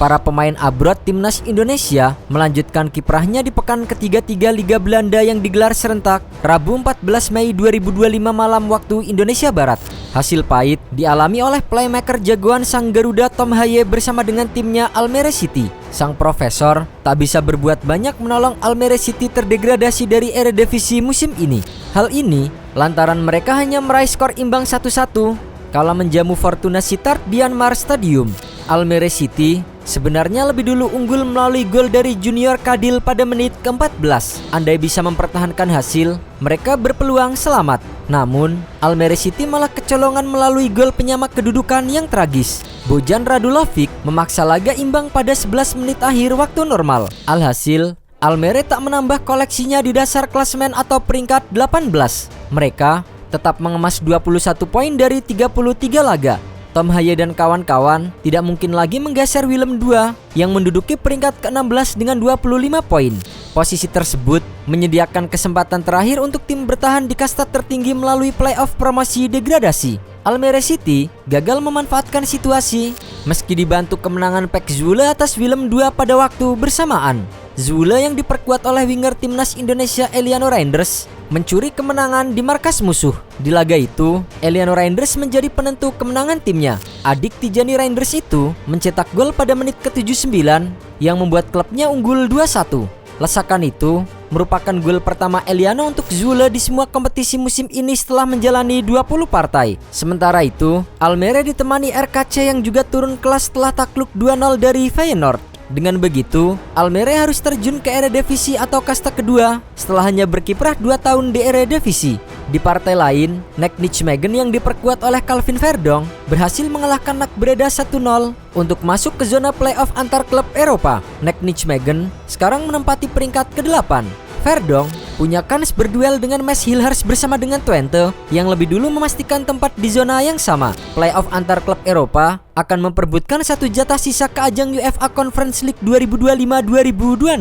Para pemain abroad timnas Indonesia melanjutkan kiprahnya di pekan ketiga Liga Belanda yang digelar serentak Rabu 14 Mei 2025 malam waktu Indonesia Barat. Hasil pahit dialami oleh playmaker jagoan sang Garuda Tom Haye bersama dengan timnya Almere City. Sang profesor tak bisa berbuat banyak menolong Almere City terdegradasi dari Eredivisie musim ini. Hal ini lantaran mereka hanya meraih skor imbang 1-1 kala menjamu Fortuna Sittard di Yanmar Stadium. Almere City sebenarnya lebih dulu unggul melalui gol dari Junior Kadil pada menit ke-14. Andai bisa mempertahankan hasil, mereka berpeluang selamat. Namun, Almere City malah kecolongan melalui gol penyamak kedudukan yang tragis. Bojan Radulovic memaksa laga imbang pada 11 menit akhir waktu normal. Alhasil, Almere tak menambah koleksinya di dasar klasemen atau peringkat 18. Mereka tetap mengemas 21 poin dari 33 laga. Tom Haye dan kawan-kawan tidak mungkin lagi menggeser Willem II yang menduduki peringkat ke-16 dengan 25 poin. Posisi tersebut menyediakan kesempatan terakhir untuk tim bertahan di kasta tertinggi melalui playoff promosi degradasi. Almere City gagal memanfaatkan situasi meski dibantu kemenangan PEC Zwolle atas Willem II pada waktu bersamaan. Zwolle yang diperkuat oleh winger timnas Indonesia Eliano Reinders mencuri kemenangan di markas musuh. Di laga itu, Eliano Reinders menjadi penentu kemenangan timnya. Adik Tijani Reinders itu mencetak gol pada menit ke-79 yang membuat klubnya unggul 2-1. Lesakan itu merupakan gol pertama Eliano untuk Zwolle di semua kompetisi musim ini setelah menjalani 20 partai. Sementara itu, Almere ditemani RKC yang juga turun kelas setelah takluk 2-0 dari Feyenoord. Dengan begitu, Almere harus terjun ke Eredivisie atau kasta kedua setelah hanya berkiprah 2 tahun di Eredivisie. Di partai lain, NEC Nijmegen yang diperkuat oleh Calvin Verdong berhasil mengalahkan NAC Breda 1-0 untuk masuk ke zona playoff antar klub Eropa. NEC Nijmegen sekarang menempati peringkat ke-8. Verdong punya kans berduel dengan Mes Hilhers bersama dengan Twente yang lebih dulu memastikan tempat di zona yang sama. Playoff antar klub Eropa akan memperebutkan satu jatah sisa ke ajang UEFA Conference League 2025-2026.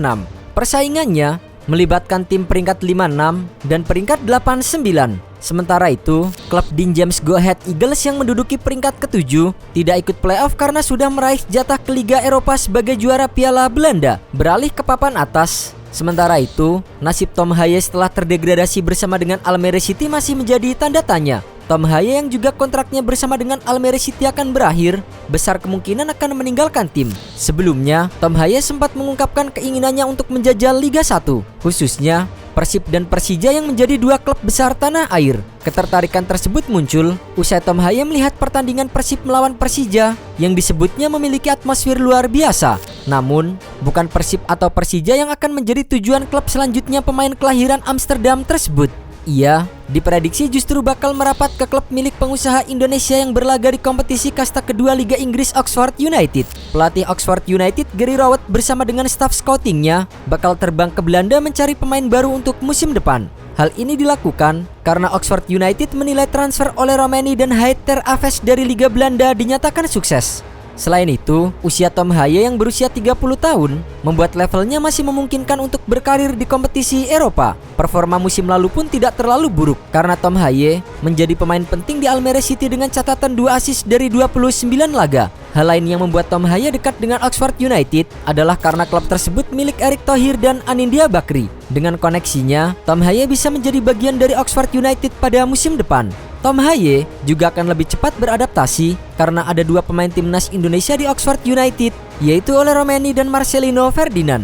Persaingannya melibatkan tim peringkat 5-6 dan peringkat 8-9. Sementara itu, klub Dean James Go Ahead Eagles yang menduduki peringkat ke-7 tidak ikut playoff karena sudah meraih jatah ke Liga Eropa sebagai juara Piala Belanda, beralih ke papan atas. Sementara itu, nasib Tom Haye setelah terdegradasi bersama dengan Almere City masih menjadi tanda tanya. Tom Haye yang juga kontraknya bersama dengan Almere City akan berakhir, besar kemungkinan akan meninggalkan tim. Sebelumnya, Tom Haye sempat mengungkapkan keinginannya untuk menjajal Liga 1, khususnya Persib dan Persija yang menjadi dua klub besar tanah air. Ketertarikan tersebut muncul usai Tom Haye melihat pertandingan Persib melawan Persija yang disebutnya memiliki atmosfer luar biasa. Namun, bukan Persib atau Persija yang akan menjadi tujuan klub selanjutnya pemain kelahiran Amsterdam tersebut. Ia diprediksi justru bakal merapat ke klub milik pengusaha Indonesia yang berlaga di kompetisi kasta kedua Liga Inggris, Oxford United. Pelatih Oxford United, Gary Rowett, bersama dengan staf scoutingnya bakal terbang ke Belanda mencari pemain baru untuk musim depan. Hal ini dilakukan karena Oxford United menilai transfer oleh Romani dan Haid ter Aves dari Liga Belanda dinyatakan sukses. Selain itu, usia Tom Haye yang berusia 30 tahun membuat levelnya masih memungkinkan untuk berkarir di kompetisi Eropa. Performa musim lalu pun tidak terlalu buruk karena Tom Haye menjadi pemain penting di Almere City dengan catatan 2 assist dari 29 laga. Hal lain yang membuat Tom Haye dekat dengan Oxford United adalah karena klub tersebut milik Erick Thohir dan Anindya Bakri. Dengan koneksinya, Tom Haye bisa menjadi bagian dari Oxford United pada musim depan. Tom Haye juga akan lebih cepat beradaptasi karena ada 2 pemain timnas Indonesia di Oxford United, yaitu oleh Romani dan Marcelino Ferdinand.